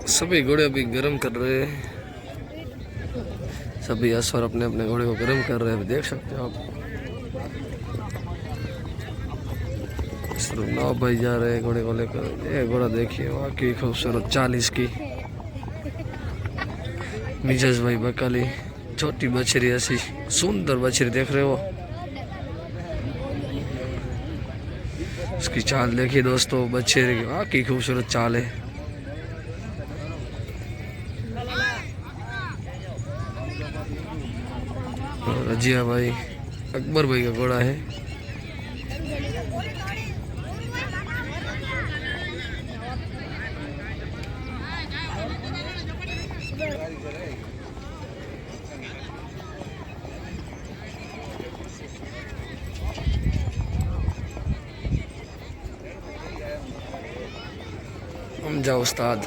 सभी घोड़े अभी गर्म कर रहे हैं। सभी अश्वर अपने अपने घोड़े को गर्म कर रहे हैं, देख सकते हो आप। सिर्फ 9 भाई जा रहे हैं घोड़े को लेकर। ये घोड़ा देखिए, वाकई खूबसूरत 40 की मिजाज भाई बकाली, छोटी बछरी ऐसी सुंदर बछरी देख रहे हो। इसकी चाल देखिए दोस्तों, बछरी की वाकई खूबसूरत चाल है। रजिया भाई अकबर भाई का घोड़ा है। हमजा उस्ताद,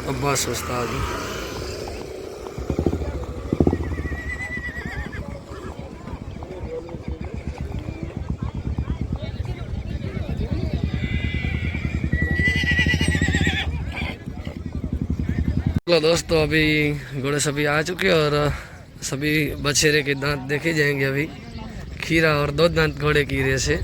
अब्बास उस्ताद, तो दोस्तों अभी घोड़े सभी आ चुके हैं और सभी बछेरे के दांत देखे जाएंगे। अभी खीरा और 2 दांत घोड़े की रेस है।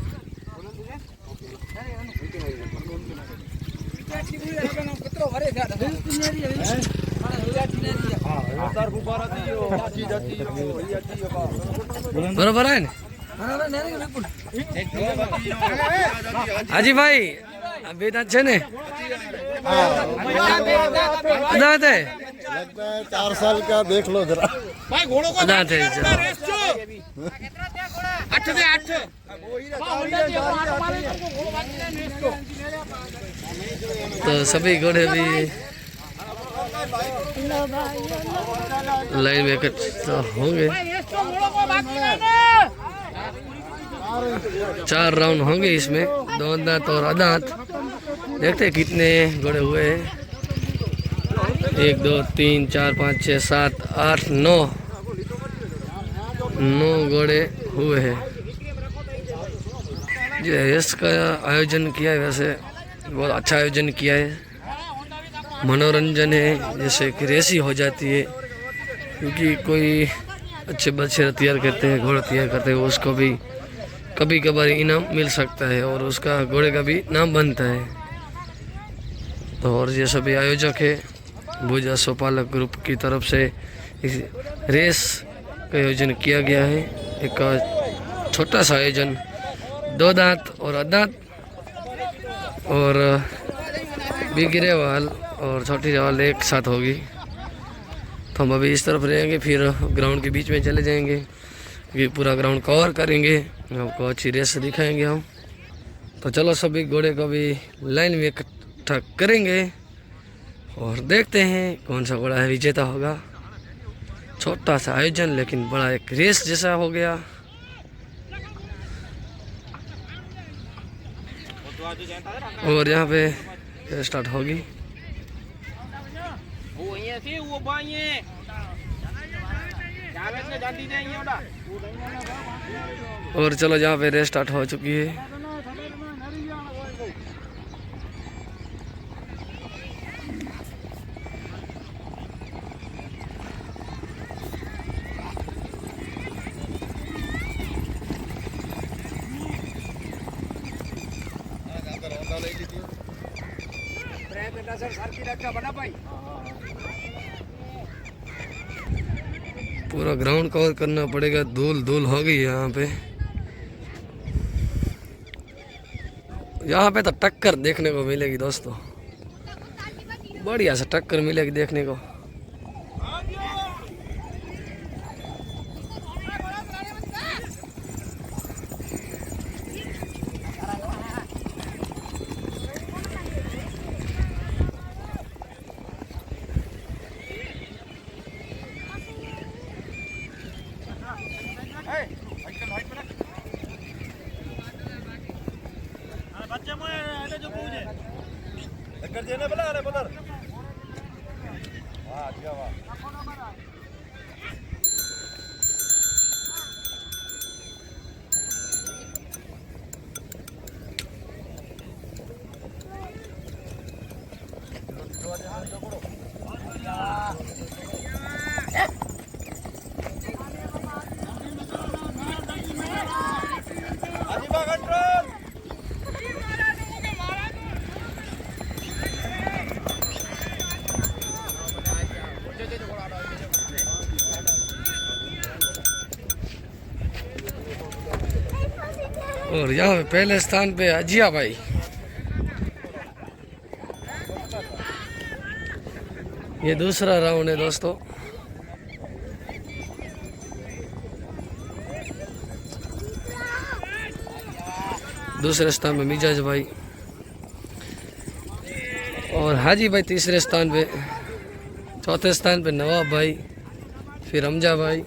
बराबर है ना हाजी भाई, अभी दांत छे ने दांत है, लगता है 4 साल का, देख लो जरा भाई घोड़ों को दांत है। तो सभी घोड़े भी लाइन में इकट्ठा होंगे। 4 राउंड होंगे इसमें, 2 दांत और अदांत। देखते हैं कितने घोड़े हुए हैं। 1 2 3 4 5 6 7 8 9 घोड़े हुए हैं। जो रेस का आयोजन किया है, वैसे बहुत अच्छा आयोजन किया है। मनोरंजन है, जैसे कि रेस ही हो जाती है। क्योंकि कोई अच्छे बच्चे तैयार करते हैं, घोड़े तैयार करते हैं, उसको भी कभी कभार इनाम मिल सकता है और उसका घोड़े का भी नाम बनता है। तो और ये सभी आयोजक है भुज अश्वपालक ग्रुप की तरफ से इस रेस का आयोजन किया गया है। एक छोटा सा आयोजन, 2 दांत और अदांत और बिगरे वाल और छोटी वाल एक साथ होगी। तो हम अभी इस तरफ रहेंगे, फिर ग्राउंड के बीच में चले जाएंगे, क्योंकि पूरा ग्राउंड कवर करेंगे, आपको अच्छी रेस दिखाएंगे हम। तो चलो सभी घोड़े को भी लाइन में इकट्ठा करेंगे और देखते हैं कौन सा घोड़ा है विजेता होगा। छोटा सा आयोजन लेकिन बड़ा एक रेस जैसा हो गया। और यहाँ पे स्टार्ट होगी। और चलो यहाँ पे रेस स्टार्ट हो चुकी है। पूरा ग्राउंड कवर करना पड़ेगा, धूल धूल हो गई है यहाँ पे। यहाँ पे तो टक्कर देखने को मिलेगी दोस्तों, बढ़िया से टक्कर मिलेगी देखने को। और यहाँ पे पहले स्थान पे अजिया भाई, ये दूसरा राउंड है दोस्तों। दूसरे स्थान पे मिजाज भाई और हाजी भाई तीसरे स्थान पे। चौथे स्थान पे नवाब भाई, फिर हमजा भाई।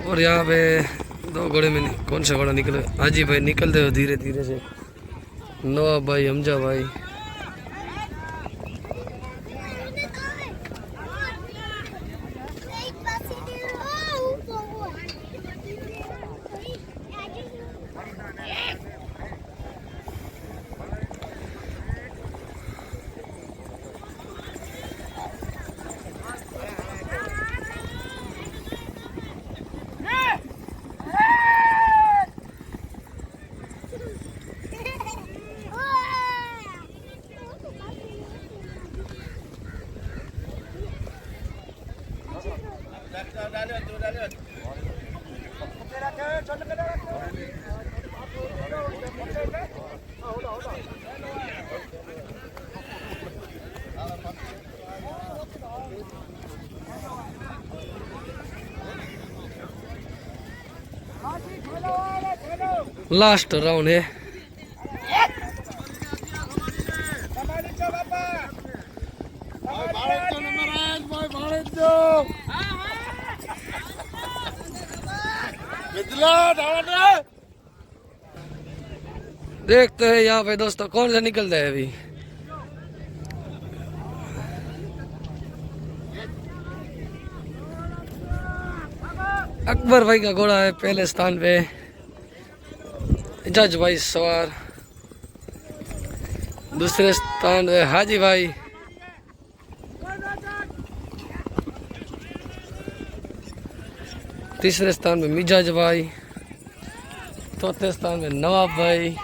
और यहाँ पे दो घोड़े में कौन सा घोड़ा निकले? हाजी भाई निकलते हो धीरे धीरे से, नवाब भाई, हमजा भाई। लास्ट राउंड है। देखते हैं यहाँ पे दोस्तों कौन सा निकलता है अभी। अकबर भाई का घोड़ा है पहले स्थान पे, जज भाई सवार। दूसरे स्थान पे हाजी भाई, तीसरे स्थान पे मिजाज भाई, चौथे स्थान में नवाब भाई,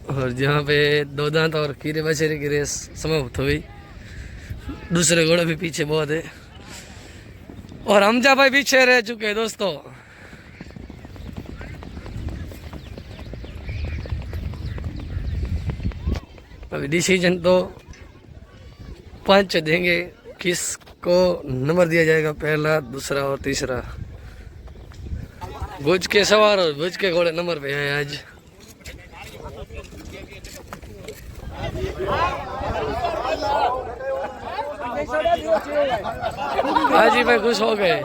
और जहाँ पे दो दांत और कीरे बछेरे की रेस समाप्त हुई। दूसरे घोड़े भी पीछे बहुत है और हमजा भाई पीछे रह चुके हैं दोस्तों। अभी डिसीजन तो 5 देंगे, किसको नंबर दिया जाएगा, पहला, दूसरा और तीसरा। भुज के सवार और भुज के घोड़े नंबर पे हैं आज। हाजी भाई खुश हो गए।